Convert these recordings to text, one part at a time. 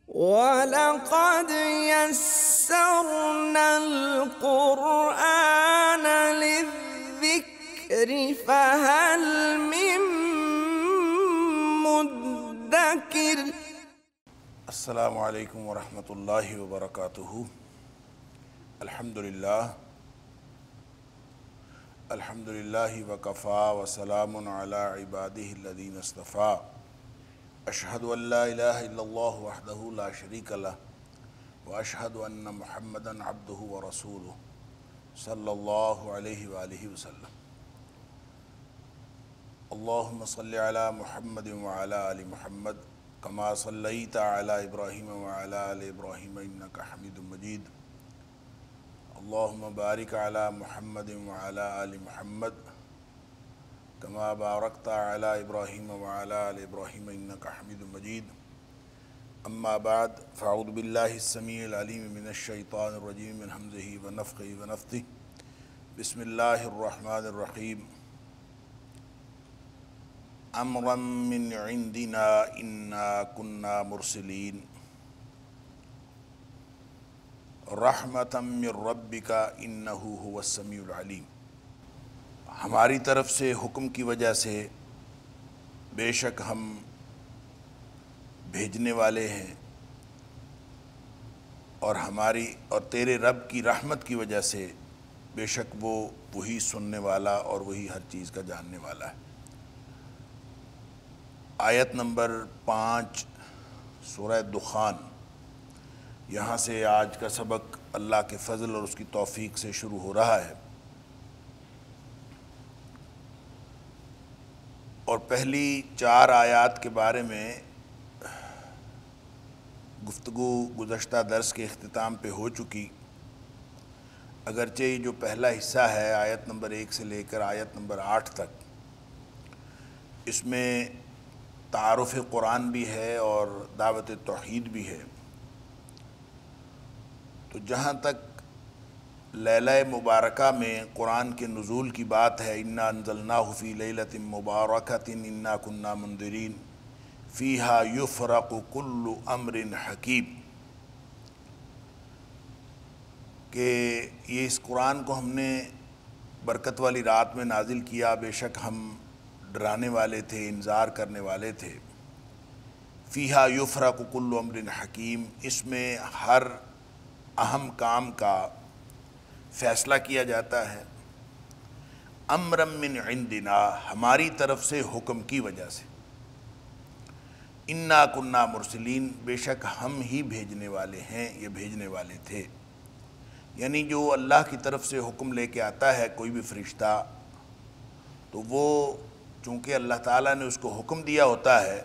وَلَقَدْ يَسَّرْنَا الْقُرْآنَ لِلذِّكْرِ فَهَلْ مِن مُّدَّكِرٍ۔ السلام علیکم ورحمۃ اللہ وبرکاتہ۔ الحمدللہ وکفا وسلام علی عبادہ الذین اصطفیٰ۔ اشہد ان لا الہ الا اللہ وحدہ لا شریک لہ واشہد ان محمدا عبدہ ورسولہ صلی اللہ علیہ وآلہ وسلم۔ اللہم صلی علی محمد وعلی آل محمد کما صلیت علی ابراہیم وعلی آل ابراہیم انک حمید مجید۔ اللہم بارک علی محمد وعلی آل محمد کما بارکت علی ابراہیم وعلی آل ابراہیم انک حمید مجید۔ اما بعد فاعوذ باللہ السمیع العلیم من الشیطان الرجیم من ہمزہ ونفخہ ونفثہ۔ بسم اللہ الرحمن الرحیم۔ امرا من عندنا انا کنا مرسلین رحمتا من ربک انہ هو السمیع العلیم۔ ہماری طرف سے حکم کی وجہ سے بے شک ہم بھیجنے والے ہیں، اور تیرے رب کی رحمت کی وجہ سے بے شک وہ وہی سننے والا اور وہی ہر چیز کا جاننے والا ہے۔ آیت نمبر 5 سورہ دخان، یہاں سے آج کا سبق اللہ کے فضل اور اس کی توفیق سے شروع ہو رہا ہے، اور پہلی 4 آیات کے بارے میں گفتگو گزشتہ درس کے اختتام پہ ہو چکی۔ اگرچہ یہ جو پہلا حصہ ہے آیت نمبر 1 سے لے کر آیت نمبر 8 تک، اس میں تعارف قرآن بھی ہے اور دعوت توحید بھی ہے۔ تو جہاں تک لیلہ مبارکہ میں قرآن کے نزول کی بات ہے، انا انزلناہ فی لیلۃ مبارکۃ انا کنا منذرین فیہا یفرق کل امر حکیم، کہ یہ اس قرآن کو ہم نے برکت والی رات میں نازل کیا، بے شک ہم ڈرانے والے تھے، انذار کرنے والے تھے۔ فیہا یفرق کل امر حکیم، اس میں ہر اہم کام کا فیصلہ کیا جاتا ہے۔ امرا من عندنا، ہماری طرف سے حکم کی وجہ سے۔ انا کنا مرسلین، بے شک ہم ہی بھیجنے والے ہیں، یہ بھیجنے والے تھے۔ یعنی جو اللہ کی طرف سے حکم لے کے آتا ہے کوئی بھی فرشتہ، تو وہ چونکہ اللہ تعالیٰ نے اس کو حکم دیا ہوتا ہے،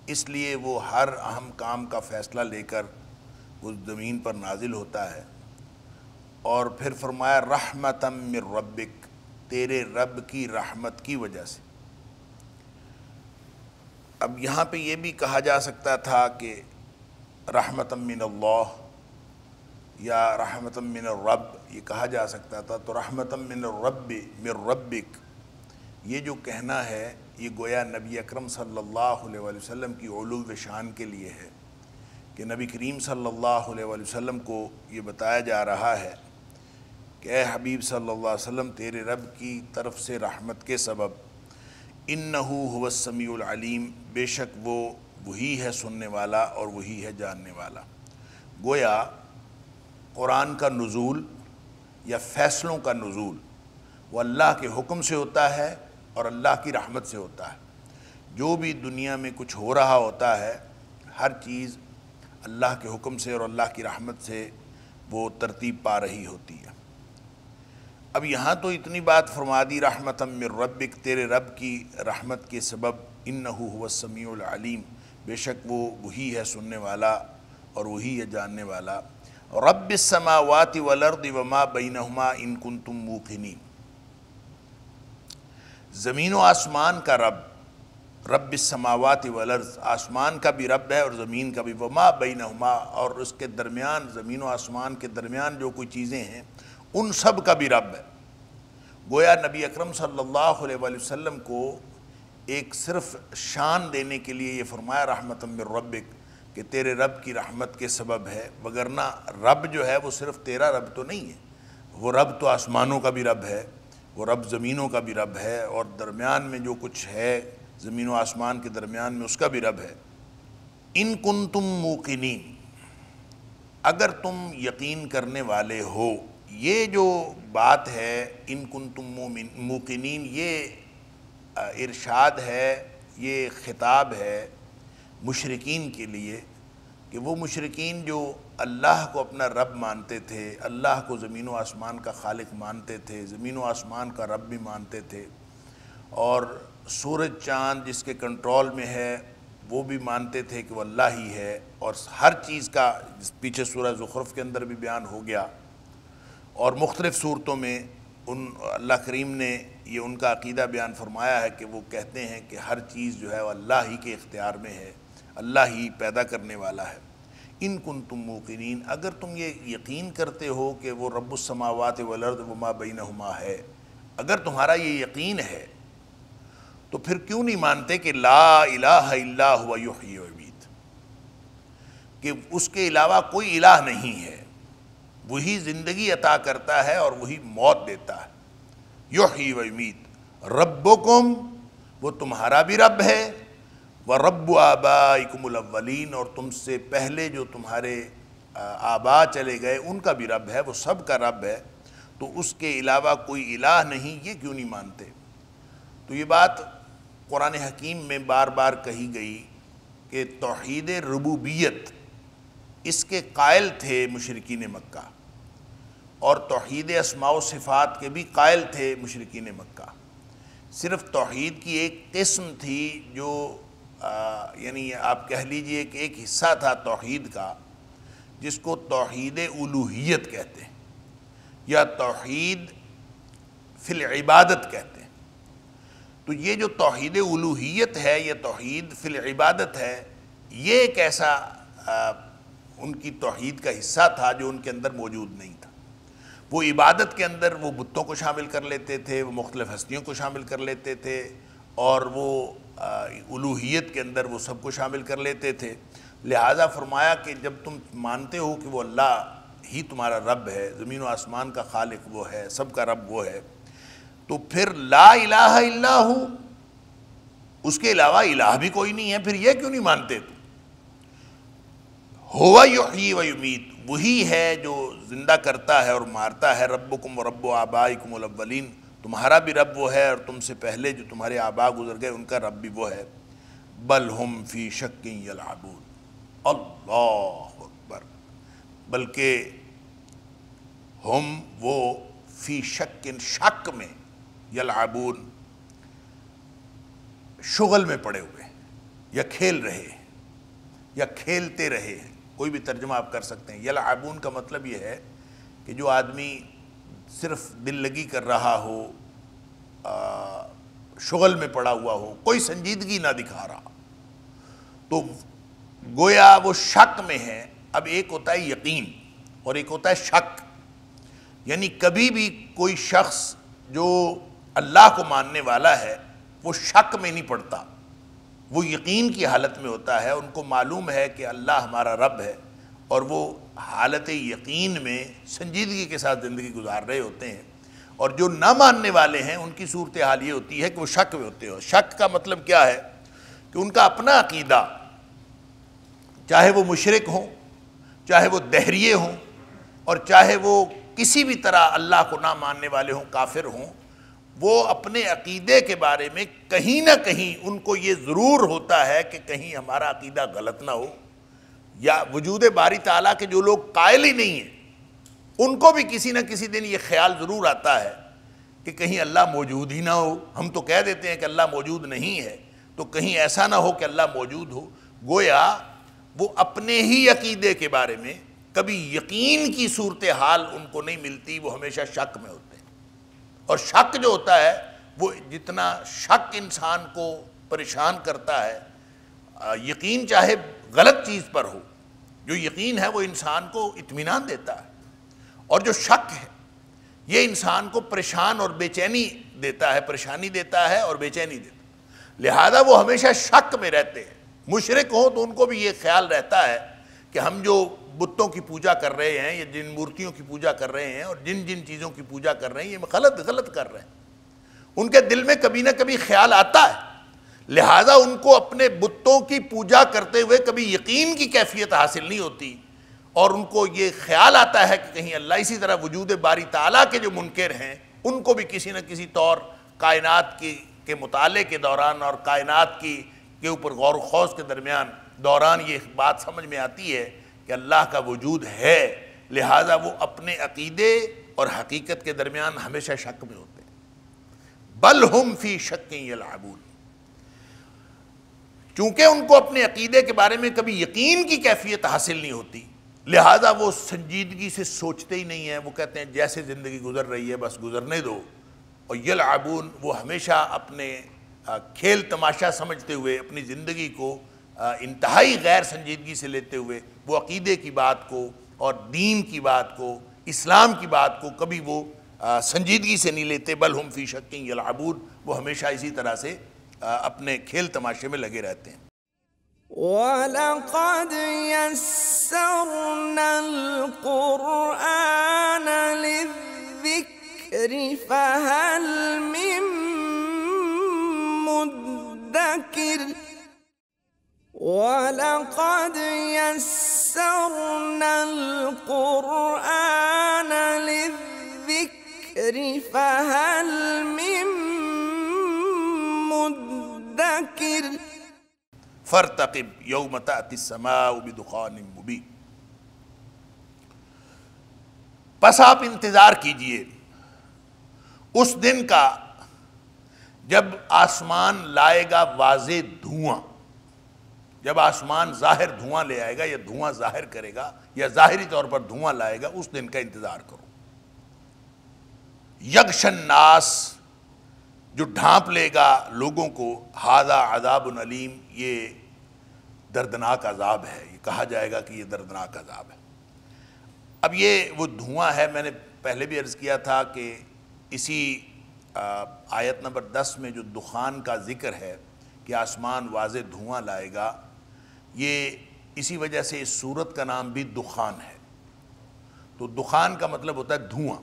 اس لیے وہ ہر اہم کام کا فیصلہ لے کر اس زمین پر نازل ہوتا ہے۔ اور پھر فرمایا رحمتا من ربک، تیرے رب کی رحمت کی وجہ سے۔ اب یہاں پہ یہ بھی کہا جا سکتا تھا کہ رحمتا من اللہ یا رحمتا من الرب، یہ کہا جا سکتا تھا، تو رحمتا من الرب من ربک، یہ جو کہنا ہے یہ گویا نبی اکرم صلی اللہ علیہ وآلہ وسلم کی علو شان کے لیے ہے، کہ نبی کریم صلی اللہ علیہ وآلہ وسلم کو یہ بتایا جا رہا ہے کہ اے حبیب صلی اللہ علیہ وسلم، تیرے رب کی طرف سے رحمت کے سبب انہ هو السمیع العلیم، بے شک وہ وہی ہے سننے والا اور وہی ہے جاننے والا۔ گویا قرآن کا نزول یا فیصلوں کا نزول وہ اللہ کے حکم سے ہوتا ہے اور اللہ کی رحمت سے ہوتا ہے۔ جو بھی دنیا میں کچھ ہو رہا ہوتا ہے، ہر چیز اللہ کے حکم سے اور اللہ کی رحمت سے وہ ترتیب پا رہی ہوتی ہے۔ اب یہاں تو اتنی بات فرما دی رحمتا من ربک، تیرے رب کی رحمت کے سبب انہ هو السمیع العلیم، بے شک وہ وہی ہے سننے والا اور وہی ہے جاننے والا۔ رب السماوات والارض وما بینہما ان کنتم موقنین، زمین و آسمان کا رب، رب السماوات والارض، آسمان کا بھی رب ہے اور زمین کا بھی، وما بینہما، اور اس کے درمیان، زمین و آسمان کے درمیان جو کوئی چیزیں ہیں ان سب کا بھی رب ہے۔ گویا نبی اکرم صلی اللہ علیہ وآلہ وسلم کو ایک صرف شان دینے کے لیے یہ فرمایا رحمتا من ربک، کہ تیرے رب کی رحمت کے سبب ہے، وگرنہ رب جو ہے وہ صرف تیرا رب تو نہیں ہے، وہ رب تو آسمانوں کا بھی رب ہے، وہ رب زمینوں کا بھی رب ہے، اور درمیان میں جو کچھ ہے زمین و آسمان کے درمیان میں اس کا بھی رب ہے۔ ان کنتم موقنین، اگر تم یقین کرنے والے ہو، یہ جو بات ہے ان کنتم موقنین، یہ ارشاد ہے، یہ خطاب ہے مشرکین کے لیے، کہ وہ مشرکین جو اللہ کو اپنا رب مانتے تھے، اللہ کو زمین و آسمان کا خالق مانتے تھے، زمین و آسمان کا رب بھی مانتے تھے، اور سورج چاند جس کے کنٹرول میں ہے وہ بھی مانتے تھے کہ وہ اللہ ہی ہے، اور ہر چیز کا پیچھے سورہ زخرف کے اندر بھی بیان ہو گیا، اور مختلف صورتوں میں اللہ کریم نے یہ ان کا عقیدہ بیان فرمایا ہے کہ وہ کہتے ہیں کہ ہر چیز جو ہے وہ اللہ ہی کے اختیار میں ہے، اللہ ہی پیدا کرنے والا ہے۔ ان کنتم موقنین، اگر تم یہ یقین کرتے ہو کہ وہ رب السماوات والارض وما بینہما ہے، اگر تمہارا یہ یقین ہے تو پھر کیوں نہیں مانتے کہ لا الہ الا ہوا یحیی و یمیت، کہ اس کے علاوہ کوئی الہ نہیں ہے، وہی زندگی عطا کرتا ہے اور وہی موت دیتا ہے۔ یحیی و یمیت، ربکم، وہ تمہارا بھی رب ہے، وَرَبُّ آبائکم الاولین، اور تم سے پہلے جو تمہارے آبا چلے گئے ان کا بھی رب ہے، وہ سب کا رب ہے، تو اس کے علاوہ کوئی الہ نہیں، یہ کیوں نہیں مانتے؟ تو یہ بات قرآن حکیم میں بار بار کہی گئی کہ توحید ربوبیت اس کے قائل تھے مشرکین مکہ، اور توحید اسماء و صفات کے بھی قائل تھے مشرکین مکہ، صرف توحید کی ایک قسم تھی جو یعنی آپ کہہ لیجئے کہ ایک حصہ تھا توحید کا جس کو توحید الوہیت کہتے ہیں یا توحید فی العبادت کہتے ہیں۔ تو یہ جو توحید الوہیت ہے، یہ توحید فی العبادت ہے، یہ ایک ایسا ان کی توحید کا حصہ تھا جو ان کے اندر موجود نہیں تھا۔ وہ عبادت کے اندر وہ بتوں کو شامل کر لیتے تھے، وہ مختلف ہستیوں کو شامل کر لیتے تھے، اور وہ الوہیت کے اندر وہ سب کو شامل کر لیتے تھے۔ لہٰذا فرمایا کہ جب تم مانتے ہو کہ وہ اللہ ہی تمہارا رب ہے، زمین و آسمان کا خالق وہ ہے، سب کا رب وہ ہے، تو پھر لا الہ الا ہو، اس کے علاوہ الہ بھی کوئی نہیں ہے، پھر یہ کیوں نہیں مانتے تم؟ ہوا یحیی و یمیت، وہی ہے جو زندہ کرتا ہے اور مارتا ہے، ربکم و رب آبائکم الاولین، تمہارا بھی رب وہ ہے اور تم سے پہلے جو تمہارے آبا گزر گئے ان کا رب بھی وہ ہے۔ بل ہم فی شک یلعبون، اللہ اکبر، بلکہ ہم وہ فی شک، شک میں، یلعبون، شغل میں پڑے ہوئے ہیں، یا کھیل رہے ہیں، یا کھیلتے رہے ہیں، کوئی بھی ترجمہ آپ کر سکتے ہیں۔ یلعبون کا مطلب یہ ہے کہ جو آدمی صرف دل لگی کر رہا ہو، شغل میں پڑا ہوا ہو، کوئی سنجیدگی نہ دکھا رہا، تو گویا وہ شک میں ہے۔ اب ایک ہوتا ہے یقین اور ایک ہوتا ہے شک، یعنی کبھی بھی کوئی شخص جو اللہ کو ماننے والا ہے وہ شک میں نہیں پڑتا، وہ یقین کی حالت میں ہوتا ہے، ان کو معلوم ہے کہ اللہ ہمارا رب ہے، اور وہ حالت یقین میں سنجیدگی کے ساتھ زندگی گزار رہے ہوتے ہیں۔ اور جو نہ ماننے والے ہیں ان کی صورتحال یہ ہوتی ہے کہ وہ شک میں ہوتے ہیں۔ شک کا مطلب کیا ہے کہ ان کا اپنا عقیدہ، چاہے وہ مشرک ہوں، چاہے وہ دہریے ہوں، اور چاہے وہ کسی بھی طرح اللہ کو نہ ماننے والے ہوں، کافر ہوں، وہ اپنے عقیدے کے بارے میں کہیں نہ کہیں ان کو یہ ضرور ہوتا ہے کہ کہیں ہمارا عقیدہ غلط نہ ہو، یا وجود باری تعالیٰ کے جو لوگ قائل ہی نہیں ہیں ان کو بھی کسی نہ کسی دن یہ خیال ضرور آتا ہے کہ کہیں اللہ موجود ہی نہ ہو۔ ہم تو کہہ دیتے ہیں کہ اللہ موجود نہیں ہے، تو کہیں ایسا نہ ہو کہ اللہ موجود ہو۔ گویا وہ اپنے ہی عقیدے کے بارے میں کبھی یقین کی صورتحال ان کو نہیں ملتی، وہ ہمیشہ شک میں ہوتے ہیں۔ اور شک جو ہوتا ہے، وہ جتنا شک انسان کو پریشان کرتا ہے، یقین چاہے غلط چیز پر ہو، جو یقین ہے وہ انسان کو اطمینان دیتا ہے، اور جو شک ہے یہ انسان کو پریشان اور بے چینی دیتا ہے، پریشانی دیتا ہے اور بے چینی دیتا ہے۔ لہذا وہ ہمیشہ شک میں رہتے ہیں۔ مشرک ہوں تو ان کو بھی یہ خیال رہتا ہے کہ ہم جو بتوں کی پوجا کر رہے ہیں یا جن مورتیوں کی پوجا کر رہے ہیں اور جن جن چیزوں کی پوجا کر رہے ہیں یہ غلط کر رہے ہیں، ان کے دل میں کبھی نہ کبھی خیال آتا ہے، لہٰذا ان کو اپنے بتوں کی پوجا کرتے ہوئے کبھی یقین کی کیفیت حاصل نہیں ہوتی، اور ان کو یہ خیال آتا ہے کہ کہیں اللہ، اسی طرح وجود باری تعالیٰ کے جو منکر ہیں ان کو بھی کسی نہ کسی طور کائنات کے مطالعے کے دوران اور کائنات کے اوپر غور و خوض کے دوران یہ بات سمجھ میں آتی ہے کہ اللہ کا وجود ہے، لہٰذا وہ اپنے عقیدے اور حقیقت کے درمیان ہمیشہ شک میں ہوتے ہیں۔ بل ہم فی شک یلعبون، چونکہ ان کو اپنے عقیدے کے بارے میں کبھی یقین کی کیفیت حاصل نہیں ہوتی، لہٰذا وہ سنجیدگی سے سوچتے ہی نہیں ہیں، وہ کہتے ہیں جیسے زندگی گزر رہی ہے بس گزرنے دو، اور یلعبون، وہ ہمیشہ اپنے کھیل تماشا سمجھتے ہوئے اپنی زندگی کو انتہائی غیر سنجیدگی سے لیتے ہوئے وہ عقیدے کی بات کو اور دین کی بات کو، اسلام کی بات کو کبھی وہ سنجیدگی سے نہیں لیتے۔ بل ہم فی شک یلعبون، وہ ہمیشہ اسی طرح سے اپنے کھیل تماشے میں لگے رہتے ہیں۔ وَلَقَدْ يَسَّرْنَا الْقُرْآنَ لِلذِّكْرِ فَهَلْ مِن مُدَّكِرٍ وَلَقَدْ يَسَّرْنَا الْقُرْآنَ لِلذِّكْرِ فَهَلْ مِن مُدَّكِرٍ فارتقب یوم تأتی السماء بدخان مبین، پس آپ انتظار کیجئے اس دن کا جب آسمان لائے گا واضح دھواں، جب آسمان ظاہر دھواں لے آئے گا یا دھواں ظاہر کرے گا یا ظاہری طور پر دھواں لائے گا، اس دن کا انتظار کرو۔ یغش الناس، جو ڈھانپ لے گا لوگوں کو، ھذا عذاب علیم، یہ دردناک عذاب ہے، یہ کہا جائے گا کہ یہ دردناک عذاب ہے۔ اب یہ وہ دھواں ہے، میں نے پہلے بھی عرض کیا تھا کہ اسی آیت نمبر 10 میں جو دخان کا ذکر ہے کہ آسمان واضح دھواں لائے گا، یہ اسی وجہ سے اس سورت کا نام بھی دخان ہے۔ تو دخان کا مطلب ہوتا ہے دھواں،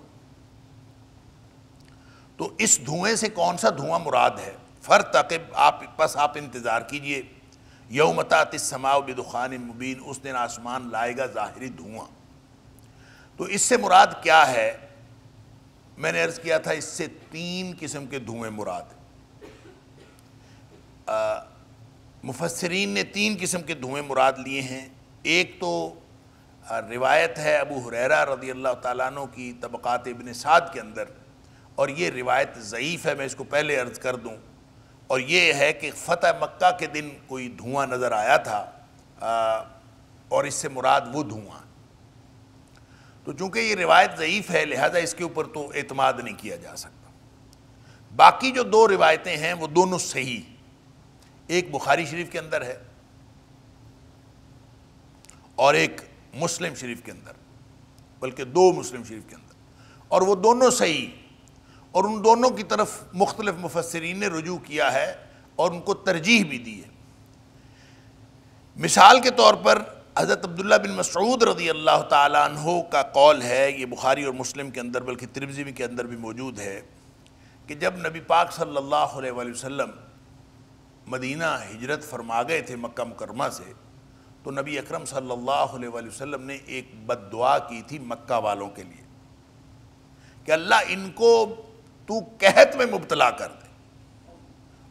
تو اس دھوئیں سے کون سا دھواں مراد ہے؟ فارتقب، پس آپ انتظار کیجئے، یوم تأتی السماء بدخان مبین، اس دن آسمان لائے گا ظاہری دھواں۔ تو اس سے مراد کیا ہے؟ میں نے عرض کیا تھا اس سے 3 قسم کے دھوئیں مراد ہیں۔ مفسرین نے 3 قسم کے دھوئیں مراد لیے ہیں۔ ایک تو روایت ہے ابو ہریرہ رضی اللہ تعالیٰ عنہ کی طبقات ابن سعد کے اندر، اور یہ روایت ضعیف ہے، میں اس کو پہلے عرض کر دوں، اور یہ ہے کہ فتح مکہ کے دن کوئی دھواں نظر آیا تھا، اور اس سے مراد وہ دھواں۔ تو چونکہ یہ روایت ضعیف ہے لہذا اس کے اوپر تو اعتماد نہیں کیا جا سکتا۔ باقی جو 2 روایتیں ہیں وہ دونوں صحیح، ایک بخاری شریف کے اندر ہے اور ایک مسلم شریف کے اندر، بلکہ 2 مسلم شریف کے اندر، اور وہ دونوں صحیح، اور ان دونوں کی طرف مختلف مفسرین نے رجوع کیا ہے اور ان کو ترجیح بھی دی ہے۔ مثال کے طور پر حضرت عبداللہ بن مسعود رضی اللہ تعالیٰ عنہ کا قول ہے، یہ بخاری اور مسلم کے اندر بلکہ ترمذی کے اندر بھی موجود ہے، کہ جب نبی پاک صلی اللہ علیہ وآلہ وسلم مدینہ ہجرت فرما گئے تھے مکہ مکرمہ سے، تو نبی اکرم صلی اللہ علیہ وآلہ وسلم نے ایک بد دعا کی تھی مکہ والوں کے لیے کہ اللہ ان کو تو قحط میں مبتلا کر دے،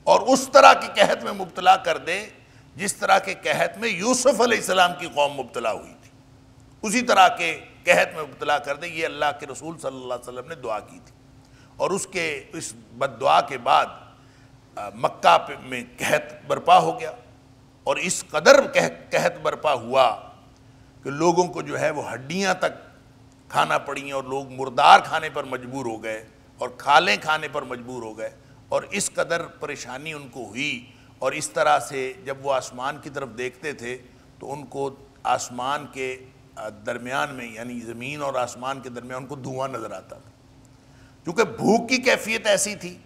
اور اس طرح کی قحط میں مبتلا کر دے جس طرح کے قحط میں یوسف علیہ السلام کی قوم مبتلا ہوئی تھی، اسی طرح کے قحط میں مبتلا کر دے۔ یہ اللہ کے رسول صلی اللہ علیہ وسلم نے دعا کی تھی، اور اس بد دعا کے بعد مکہ میں قحط برپا ہو گیا، اور اس قدر قحط برپا ہوا کہ لوگوں کو جو ہے وہ ہڈیاں تک کھانا پڑیں، اور لوگ مردار کھانے پر مجبور ہو گئے اور کھالیں کھانے پر مجبور ہو گئے، اور اس قدر پریشانی ان کو ہوئی۔ اور اس طرح سے جب وہ آسمان کی طرف دیکھتے تھے تو ان کو آسمان کے درمیان میں، یعنی زمین اور آسمان کے درمیان، ان کو دھواں نظر آتا تھا، کیونکہ بھوک کی کیفیت ایسی تھی،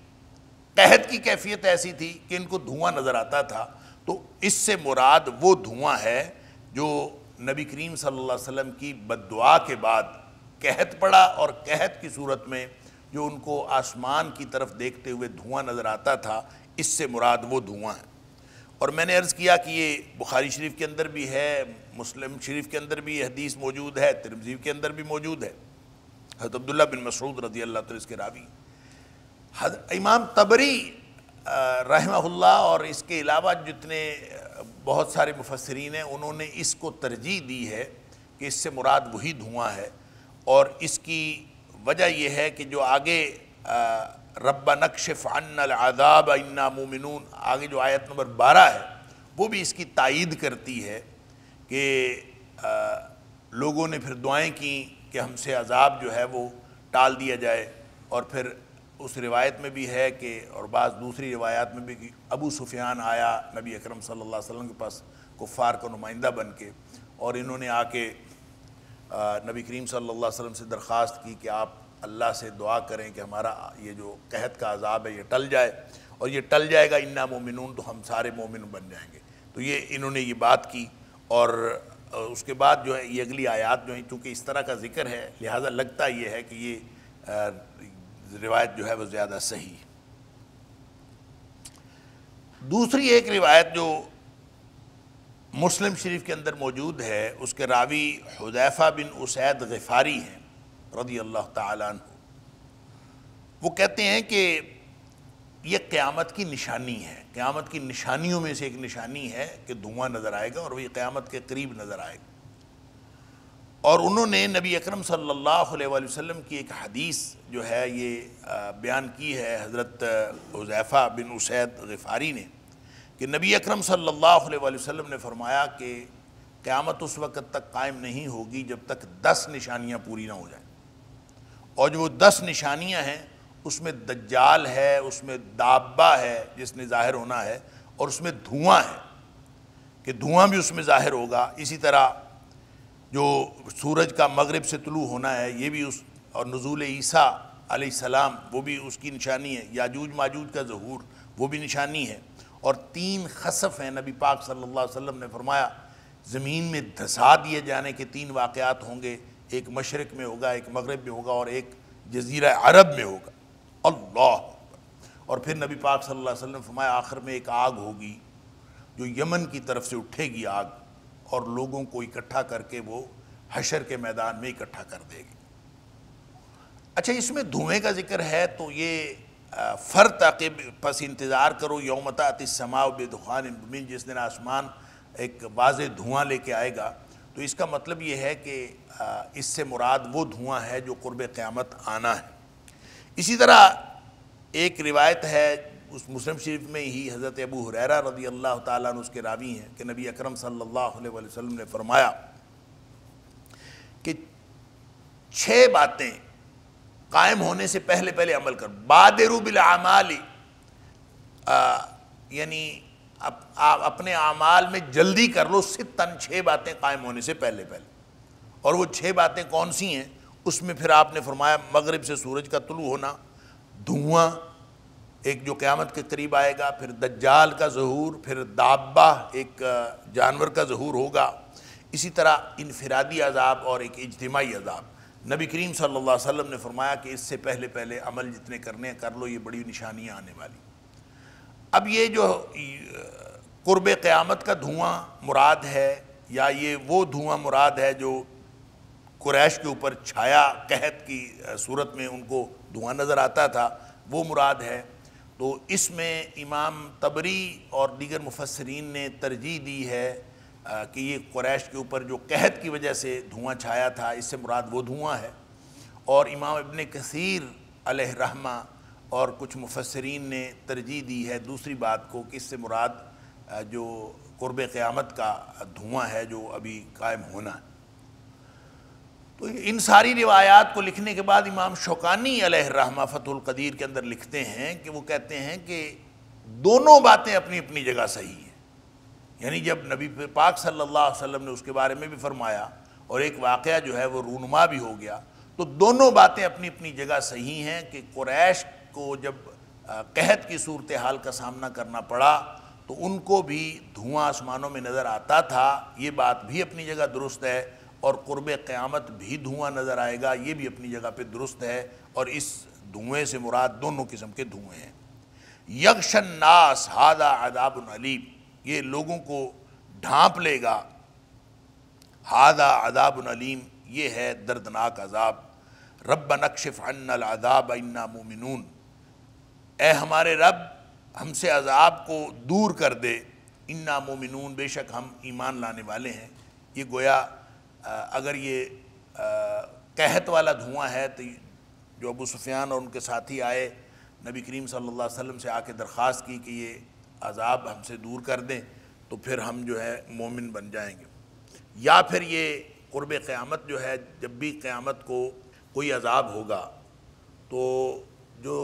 قحط کی کیفیت ایسی تھی کہ ان کو دھواں نظر آتا تھا۔ تو اس سے مراد وہ دھواں ہے جو نبی کریم صلی اللہ علیہ وسلم کی بد دعا کے بعد قحط پڑا، اور قحط کی صورت میں جو ان کو آسمان کی طرف دیکھتے ہوئے دھواں نظر آتا تھا، اس سے مراد وہ دھواں ہے۔ اور میں نے عرض کیا کہ یہ بخاری شریف کے اندر بھی ہے، مسلم شریف کے اندر بھی یہ حدیث موجود ہے، ترمذی کے اندر بھی موجود ہے۔ حضرت عبداللہ بن مسعود رضی اللہ عنہ اس کے راوی، امام طبری رحمہ اللہ اور اس کے علاوہ جتنے بہت سارے مفسرین ہیں، انہوں نے اس کو ترجیح دی ہے کہ اس سے مراد وہی دھواں ہے، اور اس کی وجہ یہ ہے کہ جو آگے ربنا اکشف عنا العذاب انا مومنون، آگے جو آیت نمبر 12 ہے، وہ بھی اس کی تائید کرتی ہے کہ لوگوں نے پھر دعائیں کی کہ ہم سے عذاب جو ہے وہ ٹال دیا جائے، اور پھر اس روایت میں بھی ہے کہ، اور بعض دوسری روایات میں بھی، کہ ابو سفیان آیا نبی اکرم صلی اللہ علیہ وسلم کے پاس کفار کا نمائندہ بن کے، اور انہوں نے آ کے نبی کریم صلی اللہ علیہ وسلم سے درخواست کی کہ آپ اللہ سے دعا کریں کہ ہمارا یہ جو قحط کا عذاب ہے یہ ٹل جائے، اور یہ ٹل جائے گا انا مومنون، تو ہم سارے مومن بن جائیں گے۔ تو یہ انہوں نے یہ بات کی، اور اس کے بعد جو ہے یہ اگلی آیات جو ہیں، چونکہ اس طرح کا ذکر ہے لہٰذا لگتا یہ ہے کہ یہ روایت جو ہے وہ زیادہ صحیح ہے۔ دوسری ایک روایت جو مسلم شریف کے اندر موجود ہے، اس کے راوی حذیفہ بن اسید غفاری ہیں رضی اللہ تعالیٰ عنہ۔ وہ کہتے ہیں کہ یہ قیامت کی نشانی ہے، قیامت کی نشانیوں میں سے ایک نشانی ہے کہ دھواں نظر آئے گا، اور وہ قیامت کے قریب نظر آئے گا۔ اور انہوں نے نبی اکرم صلی اللہ علیہ وآلہ وسلم کی ایک حدیث جو ہے یہ بیان کی ہے حضرت حذیفہ بن اسید غفاری نے، کہ نبی اکرم صلی اللہ علیہ وآلہ وسلم نے فرمایا کہ قیامت اس وقت تک قائم نہیں ہوگی جب تک 10 نشانیاں پوری نہ ہو جائیں، اور جو وہ 10 نشانیاں ہیں اس میں دجال ہے، اس میں دابہ ہے جس نے ظاہر ہونا ہے، اور اس میں دھواں ہے کہ دھواں بھی اس میں ظاہر ہوگا۔ اسی طرح جو سورج کا مغرب سے طلوع ہونا ہے یہ بھی اس، اور نزول عیسیٰ علیہ السلام وہ بھی اس کی نشانی ہے، یاجوج ماجوج کا ظہور وہ بھی نشانی ہے، اور 3 خسف ہیں۔ نبی پاک صلی اللہ علیہ وسلم نے فرمایا زمین میں دھسا دیے جانے کے 3 واقعات ہوں گے، ایک مشرق میں ہوگا، ایک مغرب میں ہوگا، اور ایک جزیرہ عرب میں ہوگا۔ اللہ! اور پھر نبی پاک صلی اللہ علیہ وسلم نے فرمایا آخر میں ایک آگ ہوگی جو یمن کی طرف سے اٹھے گی آگ، اور لوگوں کو اکٹھا کر کے وہ حشر کے میدان میں اکٹھا کر دے گی۔ اچھا، اس میں دھوئیں کا ذکر ہے تو یہ فرتقب، پس انتظار کرو، یوم تأتی السماء بدخان مبین، جس دن آسمان ایک واضح دھواں لے کے آئے گا۔ تو اس کا مطلب یہ ہے کہ اس سے مراد وہ دھواں ہے جو قرب قیامت آنا ہے۔ اسی طرح ایک روایت ہے اس مسلم شریف میں ہی، حضرت ابو ہریرہ رضی اللہ تعالیٰ عنہ اس کے راوی ہیں، کہ نبی اکرم صلی اللہ علیہ وآلہ وسلم نے فرمایا کہ 6 باتیں قائم ہونے سے پہلے پہلے عمل کر، بادروا بالاعمال، یعنی آپ اپنے اعمال میں جلدی کر لو، 6 باتیں قائم ہونے سے پہلے پہلے۔ اور وہ 6 باتیں کون سی ہیں؟ اس میں پھر آپ نے فرمایا مغرب سے سورج کا طلوع ہونا، دھواں ایک جو قیامت کے قریب آئے گا، پھر دجال کا ظہور، پھر دابہ ایک جانور کا ظہور ہوگا، اسی طرح انفرادی عذاب اور ایک اجتماعی عذاب۔ نبی کریم صلی اللہ علیہ وسلم نے فرمایا کہ اس سے پہلے پہلے عمل جتنے کرنے ہیں کر لو، یہ بڑی نشانیاں آنے والی۔ اب یہ جو قرب قیامت کا دھواں مراد ہے، یا یہ وہ دھواں مراد ہے جو قریش کے اوپر چھایا قحط کی صورت میں ان کو دھواں نظر آتا تھا، وہ مراد ہے؟ تو اس میں امام طبری اور دیگر مفسرین نے ترجیح دی ہے کہ یہ قریش کے اوپر جو قحط کی وجہ سے دھواں چھایا تھا، اس سے مراد وہ دھواں ہے۔ اور امام ابن کثیر علیہ رحمہ اور کچھ مفسرین نے ترجیح دی ہے دوسری بات کو، کہ اس سے مراد جو قرب قیامت کا دھواں ہے جو ابھی قائم ہونا ہے۔ تو ان ساری روایات کو لکھنے کے بعد امام شوکانی علیہ رحمہ فتح القدیر کے اندر لکھتے ہیں کہ وہ کہتے ہیں کہ دونوں باتیں اپنی اپنی جگہ صحیح ہیں، یعنی جب نبی پاک صلی اللہ علیہ وسلم نے اس کے بارے میں بھی فرمایا اور ایک واقعہ جو ہے وہ رونما بھی ہو گیا، تو دونوں باتیں اپنی اپنی جگہ صحیح ہیں کہ قریش کو جب قحط کی صورتحال کا سامنا کرنا پڑا تو ان کو بھی دھواں آسمانوں میں نظر آتا تھا، یہ بات بھی اپنی جگہ درست ہے، اور قرب قیامت بھی دھواں نظر آئے گا، یہ بھی اپنی جگہ پہ درست ہے، اور اس دھوئیں سے مراد دونوں قسم کے دھوئیں ہیں۔ یغش الناس ھذا عذاب علیم، یہ لوگوں کو ڈھانپ لے گا، ھذا عذاب علیم، یہ ہے دردناک عذاب۔ ربنا اکشف عنا العذاب انا مومنون، اے ہمارے رب ہم سے عذاب کو دور کر دے، انا مومنون، بے شک ہم ایمان لانے والے ہیں۔ یہ گویا اگر یہ قحط والا دھواں ہے تو جو ابو سفیان اور ان کے ساتھی آئے نبی کریم صلی اللہ علیہ وسلم سے آ کے درخواست کی کہ یہ عذاب ہم سے دور کر دیں تو پھر ہم جو ہے مومن بن جائیں گے، یا پھر یہ قرب قیامت جو ہے، جب بھی قیامت کو کوئی عذاب ہوگا تو جو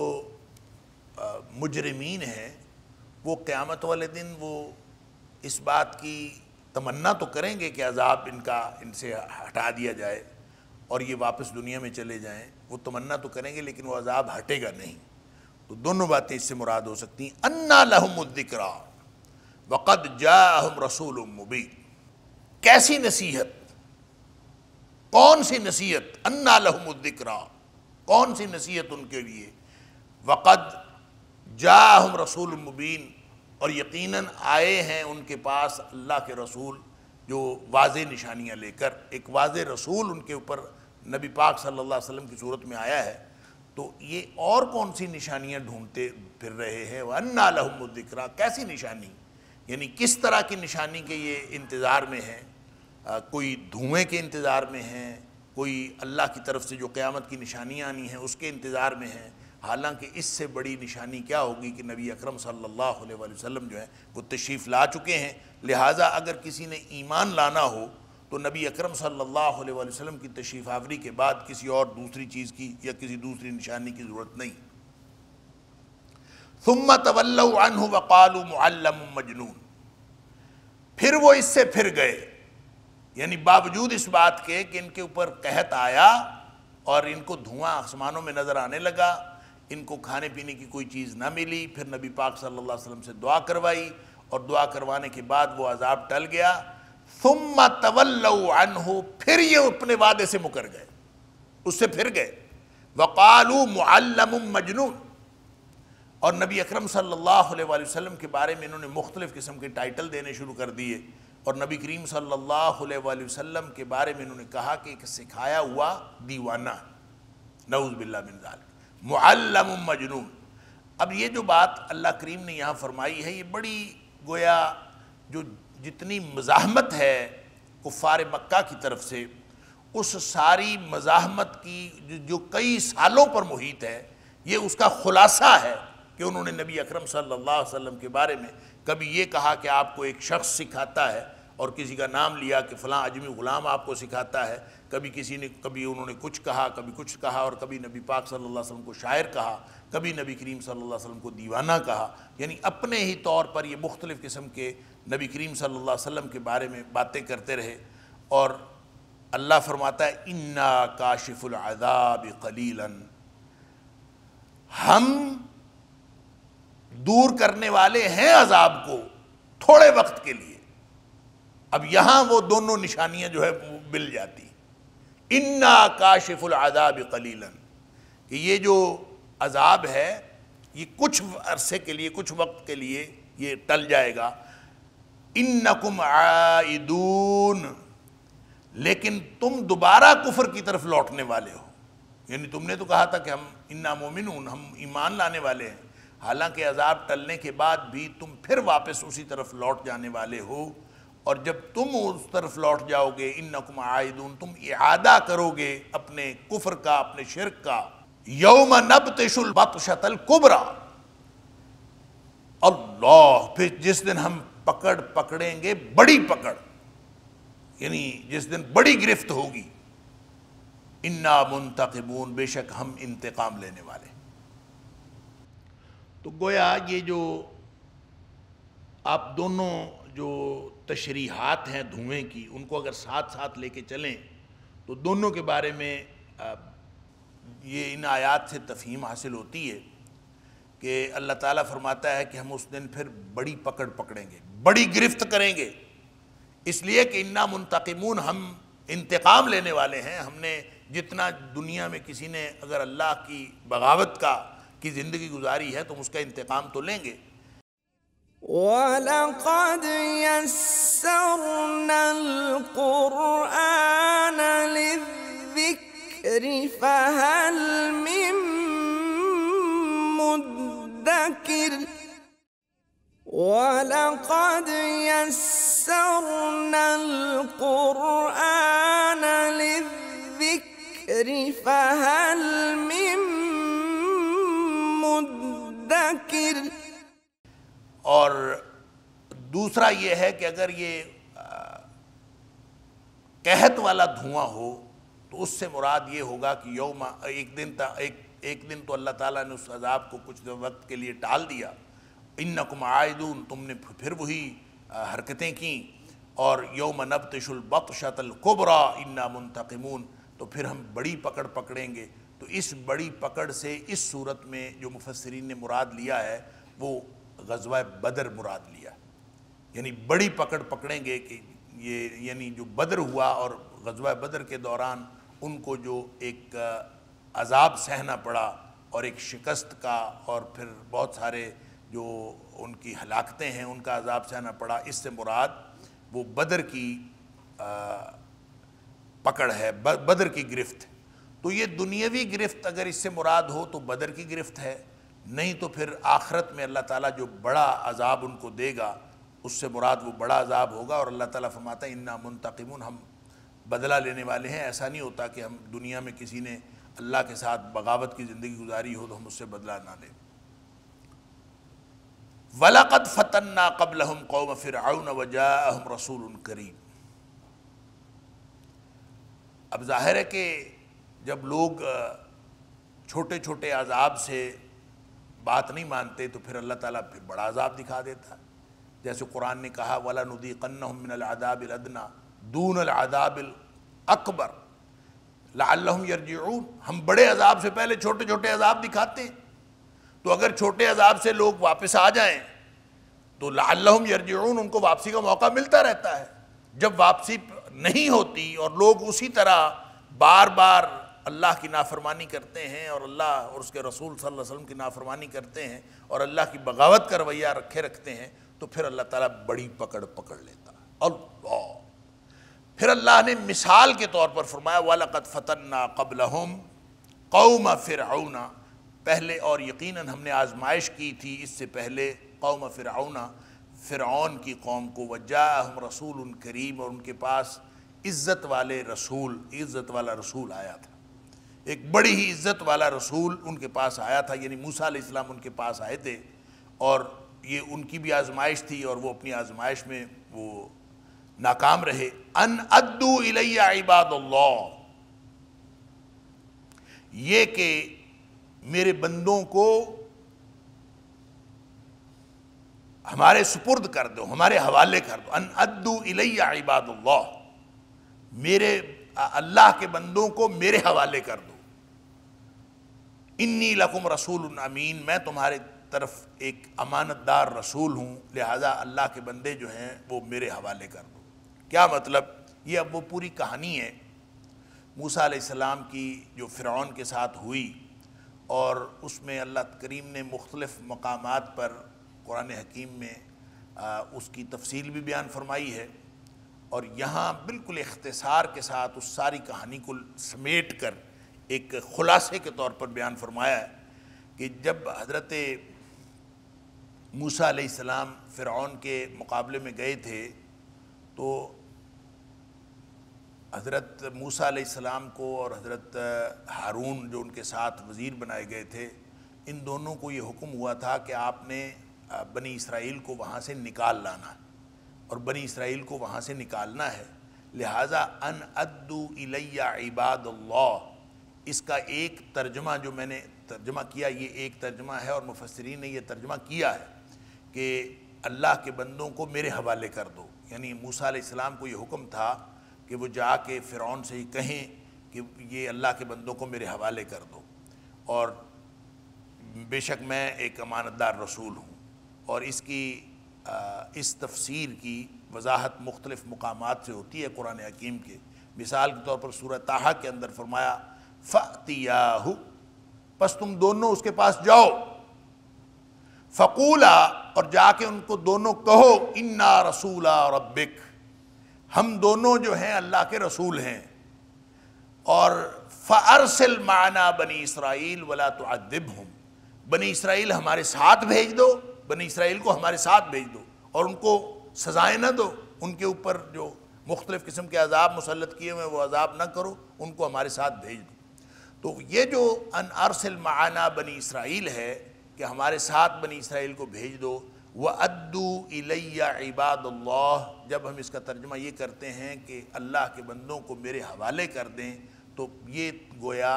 مجرمین ہیں وہ قیامت والے دن وہ اس بات کی تمنا تو کریں گے کہ عذاب ان سے ہٹا دیا جائے اور یہ واپس دنیا میں چلے جائیں، وہ تمنا تو کریں گے لیکن وہ عذاب ہٹے گا نہیں۔ تو دونوں باتیں اس سے مراد ہو سکتی ہیں۔ انا لہم الذکریٰ وقد جاءہم رسول مبین، کیسی نصیحت، کون سی نصیحت، انا لہم الذکریٰ، کون سی نصیحت ان کے لیے، وقد جاءہم رسول مبین، اور یقیناً آئے ہیں ان کے پاس اللہ کے رسول جو واضح نشانیاں لے کر، ایک واضح رسول ان کے اوپر نبی پاک صلی اللہ علیہ وسلم کی صورت میں آیا ہے۔ تو یہ اور کون سی نشانیاں ڈھونڈتے پھر رہے ہیں، وَأَنَّا لَهُمُ الذِّكْرَىٰ، کیسی نشانی، یعنی کس طرح کی نشانی کے یہ انتظار میں ہیں، کوئی دھوئیں کے انتظار میں ہیں، کوئی اللہ کی طرف سے جو قیامت کی نشانیاں آنی ہیں اس کے انتظار میں ہیں۔ حالانکہ اس سے بڑی نشانی کیا ہوگی کہ نبی اکرم صلی اللہ علیہ وآلہ وسلم جو ہیں وہ تشریف لا چکے ہیں، لہٰذا اگر کسی نے ایمان لانا ہو تو نبی اکرم صلی اللہ علیہ وآلہ وسلم کی تشریف آوری کے بعد کسی اور دوسری چیز کی یا کسی دوسری نشانی کی ضرورت نہیں۔ ثم تولوا عنہ وقالوا معلم مجنون، پھر وہ اس سے پھر گئے، یعنی باوجود اس بات کے کہ ان کے اوپر قحط آیا اور ان کو دھواں آسمانوں میں نظر آنے لگا، ان کو کھانے پینے کی کوئی چیز نہ ملی، پھر نبی پاک صلی اللہ علیہ وسلم سے دعا کروائی اور دعا کروانے کے بعد وہ عذاب ٹل گیا۔ ثم تولوا عنہ، پھر یہ اپنے وعدے سے مکر گئے، اس سے پھر گئے۔ وقالوا معلم مجنون، اور نبی اکرم صلی اللہ علیہ وآلہ وسلم کے بارے میں انہوں نے مختلف قسم کے ٹائٹل دینے شروع کر دیے، اور نبی کریم صلی اللہ علیہ وآلہ وسلم کے بارے میں انہوں نے کہا کہ ایک سکھایا ہوا دیوانہ، نعوذ باللہ من ذالک، معلم مجنون۔ اب یہ جو بات اللہ کریم نے یہاں فرمائی ہے، یہ بڑی گویا جو جتنی مزاحمت ہے کفار مکہ کی طرف سے، اس ساری مزاحمت کی جو کئی سالوں پر محیط ہے، یہ اس کا خلاصہ ہے کہ انہوں نے نبی اکرم صلی اللہ علیہ وسلم کے بارے میں کبھی یہ کہا کہ آپ کو ایک شخص سکھاتا ہے، اور کسی کا نام لیا کہ فلاں اجمی غلام آپ کو سکھاتا ہے، کبھی انہوں نے کچھ کہا، کبھی کچھ کہا، اور کبھی نبی پاک صلی اللہ علیہ وسلم کو شاعر کہا، کبھی نبی کریم صلی اللہ علیہ وسلم کو دیوانہ کہا، یعنی اپنے ہی طور پر یہ مختلف قسم کے نبی کریم صلی اللہ علیہ وسلم کے بارے میں باتیں کرتے رہے۔ اور اللہ فرماتا ہے انا کاشف العذاب قلیلا، ہم دور کرنے والے ہیں عذاب کو تھوڑے وقت کے لیے۔ اب یہاں وہ دونوں نشانیاں جو ہے وہ مل جاتی، انا کاشف العذاب قلیلا، کہ یہ جو عذاب ہے یہ کچھ عرصے کے لیے، کچھ وقت کے لیے یہ ٹل جائے گا۔ انکم عائدون، لیکن تم دوبارہ کفر کی طرف لوٹنے والے ہو، یعنی تم نے تو کہا تھا کہ ہم انا مومنون، ہم ایمان لانے والے ہیں، حالانکہ عذاب ٹلنے کے بعد بھی تم پھر واپس اسی طرف لوٹ جانے والے ہو، اور جب تم اس طرف لوٹ جاؤ گے انکم عائدون، تم اعادہ کرو گے اپنے کفر کا، اپنے شرک کا۔ یوم نبطش البطشۃ الکبریٰ، اللہ، پھر جس دن ہم پکڑیں گے بڑی پکڑ، یعنی جس دن بڑی گرفت ہوگی، انا منتقمون، بے شک ہم انتقام لینے والے۔ تو گویا یہ جو آپ دونوں جو تشریحات ہیں دھوئیں کی، ان کو اگر ساتھ ساتھ لے کے چلیں تو دونوں کے بارے میں یہ ان آیات سے تفہیم حاصل ہوتی ہے کہ اللہ تعالیٰ فرماتا ہے کہ ہم اس دن پھر بڑی پکڑ پکڑیں گے، بڑی گرفت کریں گے، اس لیے کہ انا منتقمون، ہم انتقام لینے والے ہیں۔ ہم نے جتنا دنیا میں کسی نے اگر اللہ کی بغاوت کی زندگی گزاری ہے تو ہم اس کا انتقام تو لیں گے۔ وَلَقَدْ يَسَّرْنَا الْقُرْآنَ لِلذِّكْرِ فَهَلْ مِن مُّدَّكِرٍ وَلَقَدْ يَسَّرْنَا الْقُرْآنَ لِلذِّكْرِ فَهَلْ مِن مُّدَّكِرٍ۔ اور دوسرا یہ ہے کہ اگر یہ قحط والا دھواں ہو تو اس سے مراد یہ ہوگا کہ ایک دن تو اللہ تعالیٰ نے اس عذاب کو کچھ وقت کے لیے ٹال دیا، انکم عائدون، تم نے پھر وہی حرکتیں کیں، اور یوم نبطش البطشۃ الکبریٰ انا منتقمون، تو پھر ہم بڑی پکڑ پکڑیں گے۔ تو اس بڑی پکڑ سے اس صورت میں جو مفسرین نے مراد لیا ہے وہ غزوہ بدر مراد لیا، یعنی بڑی پکڑ پکڑیں گے کہ یہ یعنی جو بدر ہوا اور غزوہ بدر کے دوران ان کو جو ایک عذاب سہنا پڑا اور ایک شکست کا اور پھر بہت سارے جو ان کی ہلاکتیں ہیں ان کا عذاب سہنا پڑا، اس سے مراد وہ بدر کی پکڑ ہے، بدر کی گرفت۔ تو یہ دنیاوی گرفت اگر اس سے مراد ہو تو بدر کی گرفت ہے، نہیں تو پھر آخرت میں اللہ تعالیٰ جو بڑا عذاب ان کو دے گا اس سے مراد وہ بڑا عذاب ہوگا، اور اللہ تعالیٰ فرماتا ہے انا منتقمون، ہم بدلہ لینے والے ہیں۔ ایسا نہیں ہوتا کہ ہم دنیا میں کسی نے اللہ کے ساتھ بغاوت کی زندگی گزاری ہو تو ہم اس سے بدلہ نہ لیں۔ وَلَقَدْ فَتَنَّا قَبْلَهُمْ قَوْمَ فِرْعَوْنَ وَجَاءَهُمْ رَسُولٌ كَرِيمٌ۔ اب ظاہر ہے کہ جب لوگ چھوٹے چھوٹے عذاب سے بات نہیں مانتے تو پھر اللہ تعالیٰ پھر بڑا عذاب دکھا دیتا ہے، جیسے قرآن نے کہا وَلَنُذِيقَنَّهُم مِّنَ الْعَذَابِ الْأَدْنَىٰ دُونَ الْعَذَابِ الْأَكْبَرِ لَعَلَّهُمْ يَرْجِعُونَ۔ ہم بڑے عذاب سے پہلے چھوٹے چھوٹے عذاب دکھاتے ہیں، تو اگر چھوٹے عذاب سے لوگ واپس آ جائیں تو لعلہم یرجعون، ان کو واپسی کا موقع ملتا رہتا ہے۔ جب واپسی نہیں ہوتی اور لوگ اسی طرح بار بار اللہ کی نافرمانی کرتے ہیں اور اللہ اور اس کے رسول صلی اللہ علیہ وسلم کی نافرمانی کرتے ہیں اور اللہ کی بغاوت کا رویہ رکھتے ہیں تو پھر اللہ تعالیٰ بڑی پکڑ لیتا ہے۔ اللہ پھر اللہ نے مثال کے طور پر فرمایا وَلَقَدْ فَتَنَّا قَبْلَهُمْ قَوْمَ فِرْعَوْنَ، پہلے اور یقیناً ہم نے آزمائش کی تھی اس سے پہلے قوم فرعون، فرعون کی قوم کو، وَجَاءَهُمْ رَسُولٌ كَرِيمٌ، اور ان کے پاس عزت والا رسول آیا تھا، ایک بڑی ہی عزت والا رسول ان کے پاس آیا تھا، یعنی موسیٰ علیہ السلام ان کے پاس آئے تھے، اور یہ ان کی بھی آزمائش تھی اور وہ اپنی آزمائش میں وہ ناکام رہے۔ ان ادو الی عباد اللہ، یہ کہ میرے بندوں کو ہمارے سپرد کر دو، ہمارے حوالے کر دو۔ ان ادو الی عباد اللہ، میرے اللہ کے بندوں کو میرے حوالے کر دو۔ انی لکم رسول امین، میں تمہارے طرف ایک امانت دار رسول ہوں، لہذا اللہ کے بندے جو ہیں وہ میرے حوالے کر دو۔ کیا مطلب؟ یہ اب وہ پوری کہانی ہے موسیٰ علیہ السلام کی جو فرعون کے ساتھ ہوئی، اور اس میں اللہ کریم نے مختلف مقامات پر قرآن حکیم میں اس کی تفصیل بھی بیان فرمائی ہے، اور یہاں بالکل اختصار کے ساتھ اس ساری کہانی کو سمیٹ کر ایک خلاصے کے طور پر بیان فرمایا ہے کہ جب حضرت موسیٰ علیہ السلام فرعون کے مقابلے میں گئے تھے تو حضرت موسیٰ علیہ السلام کو اور حضرت ہارون جو ان کے ساتھ وزیر بنائے گئے تھے، ان دونوں کو یہ حکم ہوا تھا کہ آپ نے بنی اسرائیل کو وہاں سے نکال لانا ہے، اور بنی اسرائیل کو وہاں سے نکالنا ہے، لہٰذا ان ادو الی عباد اللہ، اس کا ایک ترجمہ جو میں نے ترجمہ کیا، یہ ایک ترجمہ ہے، اور مفسرین نے یہ ترجمہ کیا ہے کہ اللہ کے بندوں کو میرے حوالے کر دو، یعنی موسیٰ علیہ السلام کو یہ حکم تھا کہ وہ جا کے فرعون سے ہی کہیں کہ یہ اللہ کے بندوں کو میرے حوالے کر دو، اور بے شک میں ایک امانت دار رسول ہوں، اور اس تفسیر کی وضاحت مختلف مقامات سے ہوتی ہے قرآن حکیم کے۔ مثال کے طور پر سورہ طٰہٰ کے اندر فرمایا فَأْتِيَاهُ، پس تم دونوں اس کے پاس جاؤ، فَقُولَا، اور جا کے ان کو دونوں کہو اِنَّا رَسُولَا رَبِّكَ، ہم دونوں جو ہیں اللہ کے رسول ہیں، اور فَأَرْسِلْ مَعَنَا بَنِي إِسْرَائِيلَ وَلَا تُعَذِّبْهُمْ، بنی اسرائیل ہمارے ساتھ بھیج دو، بنی اسرائیل کو ہمارے ساتھ بھیج دو، اور ان کو سزائیں نہ دو، ان کے اوپر جو مختلف قسم کے عذاب مسلط کیے ہوئے وہ عذاب نہ کرو، ان کو ہمارے ساتھ بھیج دو۔ تو یہ جو ان ارسل معنا بنی اسرائیل ہے کہ ہمارے ساتھ بنی اسرائیل کو بھیج دو، وَأَدُّوا إِلَيَّ عِبَادَ اللَّهِ، جب ہم اس کا ترجمہ یہ کرتے ہیں کہ اللہ کے بندوں کو میرے حوالے کر دیں، تو یہ گویا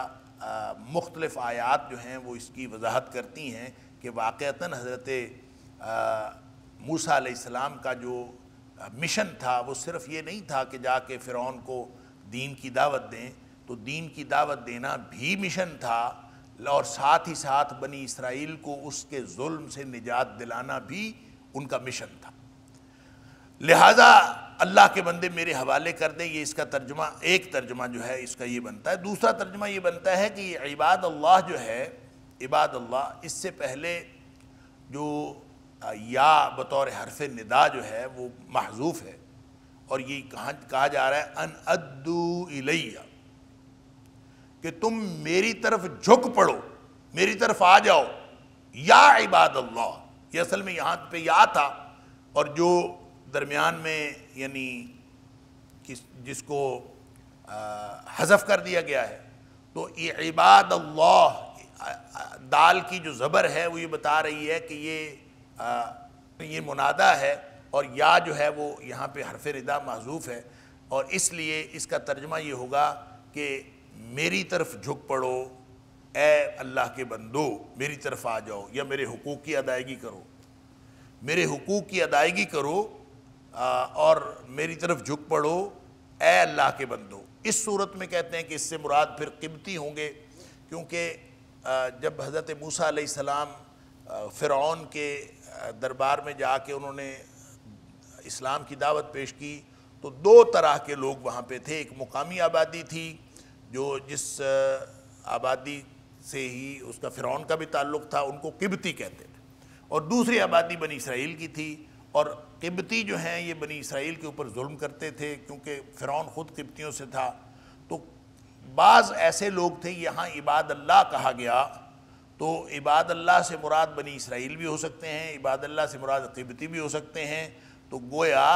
مختلف آیات جو ہیں وہ اس کی وضاحت کرتی ہیں کہ واقعتاً حضرت موسیٰ علیہ السلام کا جو مشن تھا وہ صرف یہ نہیں تھا کہ جا کے فرعون کو دین کی دعوت دیں، تو دین کی دعوت دینا بھی مشن تھا، اور ساتھ ہی ساتھ بنی اسرائیل کو اس کے ظلم سے نجات دلانا بھی ان کا مشن تھا۔ لہٰذا اللہ کے بندے میرے حوالے کر دیں، یہ اس کا ترجمہ، ایک ترجمہ جو ہے اس کا یہ بنتا ہے۔ دوسرا ترجمہ یہ بنتا ہے کہ یہ عباد اللہ جو ہے، عباد اللہ، اس سے پہلے جو یا بطور حرف ندا جو ہے وہ محذوف ہے، اور یہ کہا جا رہا ہے ان ادو الیہ، کہ تم میری طرف جھک پڑو، میری طرف آ جاؤ، یا عباد اللہ، یہ اصل میں یہاں پہ یا تھا، اور جو درمیان میں یعنی جس کو حذف کر دیا گیا ہے، تو یہ عباد اللہ، دال کی جو زبر ہے وہ یہ بتا رہی ہے کہ یہ منادہ ہے، اور یا جو ہے وہ یہاں پہ حرف ندا محذوف ہے، اور اس لیے اس کا ترجمہ یہ ہوگا کہ میری طرف جھک پڑو اے اللہ کے بندو، میری طرف آ جاؤ، یا میرے حقوق کی ادائیگی کرو، میرے حقوق کی ادائیگی کرو، اور میری طرف جھک پڑو اے اللہ کے بندو۔ اس صورت میں کہتے ہیں کہ اس سے مراد پھر قبطی ہوں گے، کیونکہ جب حضرت موسیٰ علیہ السلام فرعون کے دربار میں جا کے انہوں نے اسلام کی دعوت پیش کی، تو دو طرح کے لوگ وہاں پہ تھے۔ ایک مقامی آبادی تھی جو جس آبادی سے ہی اس کا فرعون کا بھی تعلق تھا، ان کو قبطی کہتے تھے، اور دوسری آبادی بنی اسرائیل کی تھی، اور قبطی جو ہیں یہ بنی اسرائیل کے اوپر ظلم کرتے تھے کیونکہ فرعون خود قبطیوں سے تھا۔ تو بعض ایسے لوگ تھے، یہاں عباد اللہ کہا گیا، تو عباد اللہ سے مراد بنی اسرائیل بھی ہو سکتے ہیں، عباد اللہ سے مراد قبطی بھی ہو سکتے ہیں۔ تو گویا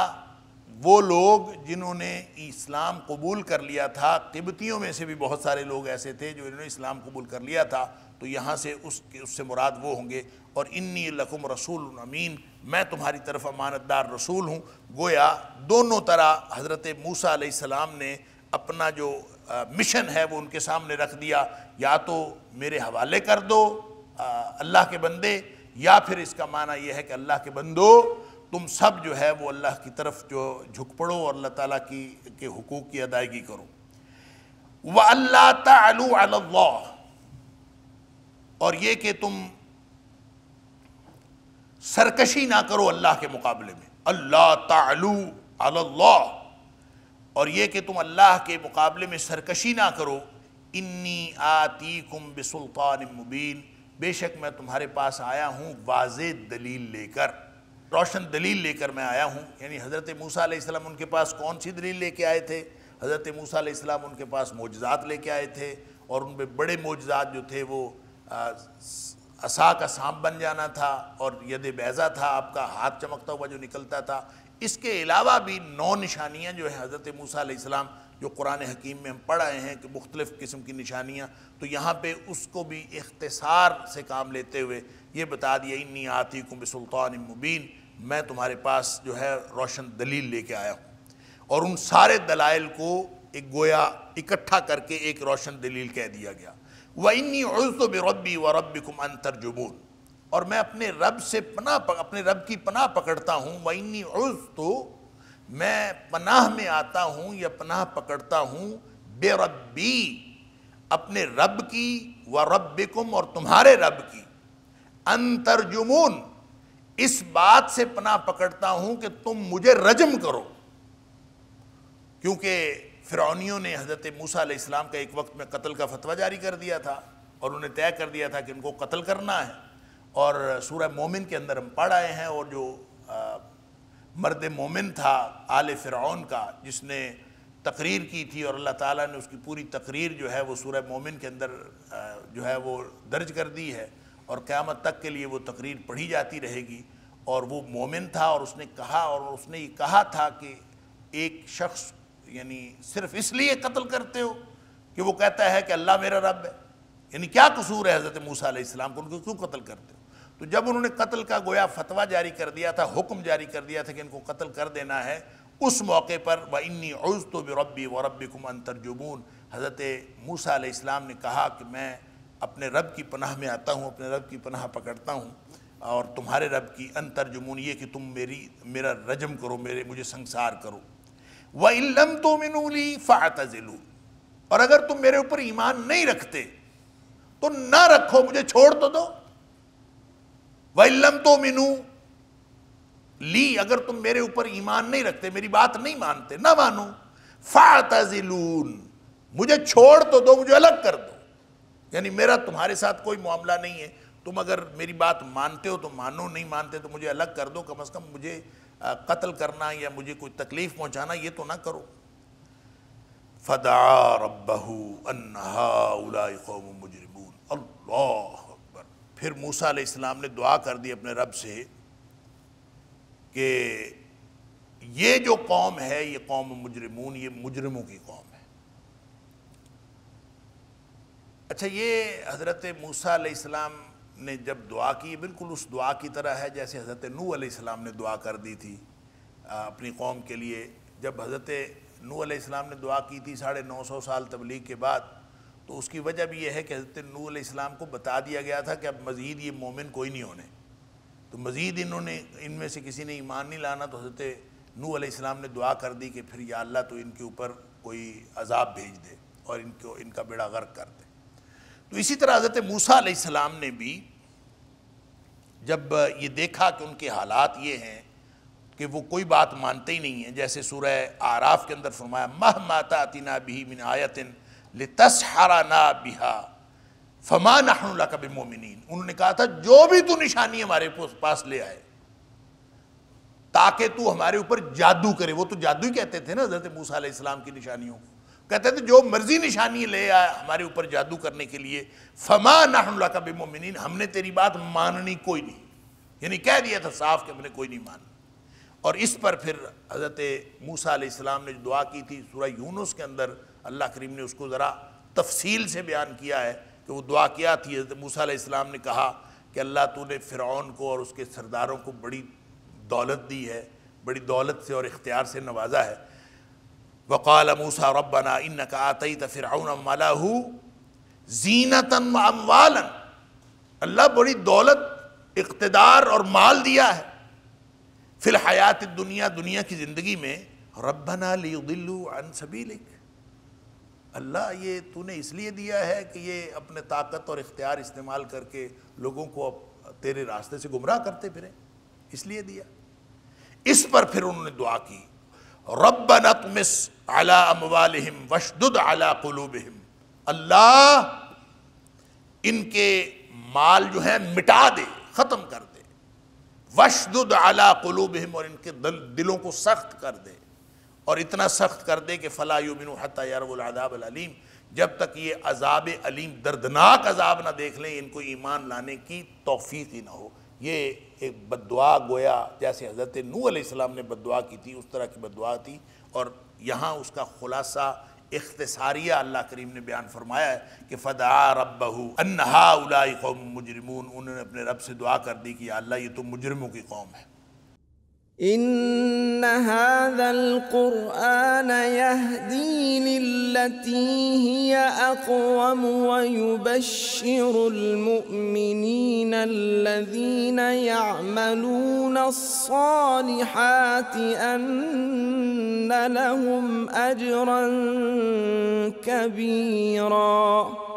وہ لوگ جنہوں نے اسلام قبول کر لیا تھا، قبطیوں میں سے بھی بہت سارے لوگ ایسے تھے جو انہوں نے اسلام قبول کر لیا تھا، تو یہاں سے اس سے مراد وہ ہوں گے۔ اور انی لکم رسول امین، میں تمہاری طرف امانت دار رسول ہوں۔ گویا دونوں طرح حضرت موسیٰ علیہ السلام نے اپنا جو مشن ہے وہ ان کے سامنے رکھ دیا، یا تو میرے حوالے کر دو اللہ کے بندے، یا پھر اس کا معنی یہ ہے کہ اللہ کے بندو تم سب جو ہے وہ اللہ کی طرف جو جھک پڑو اور اللہ تعالیٰ کے حقوق کی ادائیگی کرو۔ وَأَلَّا تَعْلُوا عَلَى اللَّهِ، اور یہ کہ تم سرکشی نہ کرو اللہ کے مقابلے میں، اللہ تعلو علی اللہ، اور یہ کہ تم اللہ کے مقابلے میں سرکشی نہ کرو۔ انی آتیکم بسلطان مبین، بے شک میں تمہارے پاس آیا ہوں واضح دلیل لے کر، روشن دلیل لے کر میں آیا ہوں۔ یعنی حضرت موسیٰ علیہ السلام ان کے پاس کون سی دلیل لے کے آئے تھے؟ حضرت موسیٰ علیہ السلام ان کے پاس معجزات لے کے آئے تھے، اور ان میں بڑے معجزات جو تھے وہ عصا کا سانپ بن جانا تھا، اور ید بیضا تھا، آپ کا ہاتھ چمکتا ہوا جو نکلتا تھا۔ اس کے علاوہ بھی 9 نشانیاں جو ہیں حضرت موسیٰ علیہ السلام جو قرآن حکیم میں ہم پڑھ آئے ہیں کہ مختلف قسم کی نشانیاں، تو یہاں پہ اس کو بھی اختصار سے کام لیتے ہوئے یہ بتا دیا انی آتیکم بسلطان مبین، میں تمہارے پاس جو ہے روشن دلیل لے کے آیا ہوں۔ اور ان سارے دلائل کو ایک گویا اکٹھا کر کے ایک روشن دلیل کہہ دیا گیا۔ وَإِنِّي عُذْتُ بِرَبِّي وَرَبِّكُمْ أَن تَرْجُمُونِ، اور میں اپنے رب سے اپنے رب کی پناہ پکڑتا ہوں۔ وَإِنِّي عُذْتُ، میں پناہ میں آتا ہوں یا پناہ پکڑتا ہوں، بِرَبِّي، اپنے رب کی، وَرَبِّكُمْ، اور تمہارے رب کی، ان ترجمون، اس بات سے پناہ پکڑتا ہوں کہ تم مجھے رجم کرو، کیونکہ فرعونیوں نے حضرت موسیٰ علیہ السلام کا ایک وقت میں قتل کا فتویٰ جاری کر دیا تھا اور انہیں طے کر دیا تھا کہ ان کو قتل کرنا ہے. اور سورہ مومن کے اندر ہم پڑھ آئے ہیں، اور جو مرد مومن تھا آل فرعون کا جس نے تقریر کی تھی، اور اللہ تعالیٰ نے اس کی پوری تقریر جو ہے وہ سورہ مومن کے اندر جو ہے وہ درج کر دی ہے، اور قیامت تک کے لیے وہ تقریر پڑھی جاتی رہے گی. اور وہ مومن تھا، اور اس نے کہا، اور اس نے یہ کہا تھا کہ ایک شخص یعنی صرف اس لیے قتل کرتے ہو کہ وہ کہتا ہے کہ اللہ میرا رب ہے، یعنی کیا قصور ہے حضرت موسیٰ علیہ السلام کو، ان کو کیوں قتل کرتے ہو؟ تو جب انہوں نے قتل کا گویا فتویٰ جاری کر دیا تھا، حکم جاری کر دیا تھا کہ ان کو قتل کر دینا ہے، اس موقع پر وَإِنِّي عُذْتُ بِرَبِّي وَرَبِّكُمْ أَن تَرْجُمُونَ، حضرت موسیٰ علیہ السلام نے کہا کہ میں اپنے رب کی پناہ میں آتا ہوں، اپنے رب کی پناہ پکڑتا ہوں، اور تمہارے رب کی، ان ترجمون، یہ کہ تم میرا رجم کرو، مجھے سنسار کرو. وَإِن لَّمْ تُؤْمِنُوا لِي فَاعْتَزِلُونِ، اور اگر تم میرے اوپر ایمان نہیں رکھتے تو نہ رکھو، مجھے چھوڑ تو دو. وَإِن لَّمْ تُؤْمِنُوا لِي، اگر تم میرے اوپر ایمان نہیں رکھتے، میری بات نہیں مانتے، نہ مانو، فَاعْتَزِلُونَ، مجھے چھوڑ تو دو، مجھے الگ کر دو. یعنی میرا تمہارے ساتھ کوئی معاملہ نہیں ہے، تم اگر میری بات مانتے ہو تو مانو، نہیں مانتے تو مجھے الگ کر دو، کم از کم مجھے قتل کرنا یا مجھے کوئی تکلیف پہنچانا یہ تو نہ کرو. فَدَعَا رَبَّهُ أَنَّ هَٰؤُلَاءِ قَوْمٌ مُجْرِمُونَ. اللہ اکبر. پھر موسیٰ علیہ السلام نے دعا کر دی اپنے رب سے کہ یہ جو قوم ہے یہ قوم مجرمون، یہ مجرموں کی قوم ہے. اچھا، یہ حضرت موسیٰ علیہ السلام نے جب دعا کی، بالکل اس دعا کی طرح ہے جیسے حضرت نوح علیہ السلام نے دعا کر دی تھی اپنی قوم کے لیے. جب حضرت نوح علیہ السلام نے دعا کی تھی 950 سال تبلیغ کے بعد، تو اس کی وجہ بھی یہ ہے کہ حضرت نوح علیہ السلام کو بتا دیا گیا تھا کہ اب مزید یہ مومن کوئی نہیں ہونے، تو مزید ان میں سے کسی نے ایمان نہیں لانا. تو حضرت نوح علیہ السلام نے دعا کر دی کہ پھر یا اللہ تو ان کے اوپر کوئی عذاب بھیج دے اور ان کا بیڑا غرق کر دے. تو اسی طرح حضرت موسیٰ علیہ السلام نے بھی جب یہ دیکھا کہ ان کے حالات یہ ہیں کہ وہ کوئی بات مانتے ہی نہیں ہیں، جیسے سورہ اعراف کے اندر فرمایا مَهْمَا تَأْتِنَا بِهِ مِنْ آیَةٍ لِتَسْحَرَنَا بِهَا فَمَا نَحْنُ لَكَ بِمُؤْمِنِينَ. انہوں نے کہا تھا جو بھی تو نشانی ہمارے پاس لے آئے تاکہ تو ہمارے اوپر جادو کرے. وہ تو جادو ہی کہتے تھے نا حضرت موسیٰ علیہ السلام کی نشانیوں کو، کہتے تھے جو مرضی نشانی لے آئے ہمارے اوپر جادو کرنے کے لیے، فَمَا نَحْنُ لَكَ بِمُؤْمِنِينَ، ہم نے تیری بات ماننی کوئی نہیں. یعنی کہہ دیا تھا صاف کہ ہم نے کوئی نہیں ماننا. اور اس پر پھر حضرت موسیٰ علیہ السلام نے جو دعا کی تھی سورہ یونس کے اندر اللہ کریم نے اس کو ذرا تفصیل سے بیان کیا ہے کہ وہ دعا کیا تھی. حضرت موسیٰ علیہ السلام نے کہا کہ اللہ تو نے فرعون کو اور اس کے سرداروں کو بڑی دولت دی ہے، بڑی دولت سے اور اختیار سے نوازا ہے. وقال موسیٰ ربنا انک آتیت فرعون وملأہ زینة واموالا، اللہ بڑی دولت، اقتدار اور مال دیا ہے فی الحیات الدنیا، دنیا کی زندگی میں. ربنا لیضلوا عن سبیلک، اللہ یہ تو نے اس لیے دیا ہے کہ یہ اپنے طاقت اور اختیار استعمال کر کے لوگوں کو تیرے راستے سے گمراہ کرتے پھریں، اس لیے دیا. اس پر پھر انہوں نے دعا کی ربنا اطمس علی اموالہم واشدد علی قلوبہم، اللہ ان کے مال جو ہیں مٹا دے، ختم کر دے. واشدد علی قلوبہم، اور ان کے دلوں کو سخت کر دے، اور اتنا سخت کر دے کہ فلا یؤمنوا حتی یروا العذاب العلیم، جب تک یہ عذاب علیم، دردناک عذاب نہ دیکھ لیں ان کو ایمان لانے کی توفیق ہی نہ ہو. یہ ایک بد دعا گویا جیسے حضرت نوح علیہ السلام نے بد دعا کی تھی اس طرح کی بد دعا تھی. اور یہاں اس کا خلاصہ اختصاریہ اللہ کریم نے بیان فرمایا ہے کہ فدعا ربہ ان ہؤلاء قوم مجرمون، انہوں نے اپنے رب سے دعا کر دی کہ یا اللہ یہ تو مجرموں کی قوم ہے. ان هذا القرآن يهدي للتي هي اقوم ويبشر المؤمنين الذين يعملون الصالحات ان لهم اجرا كبيرا.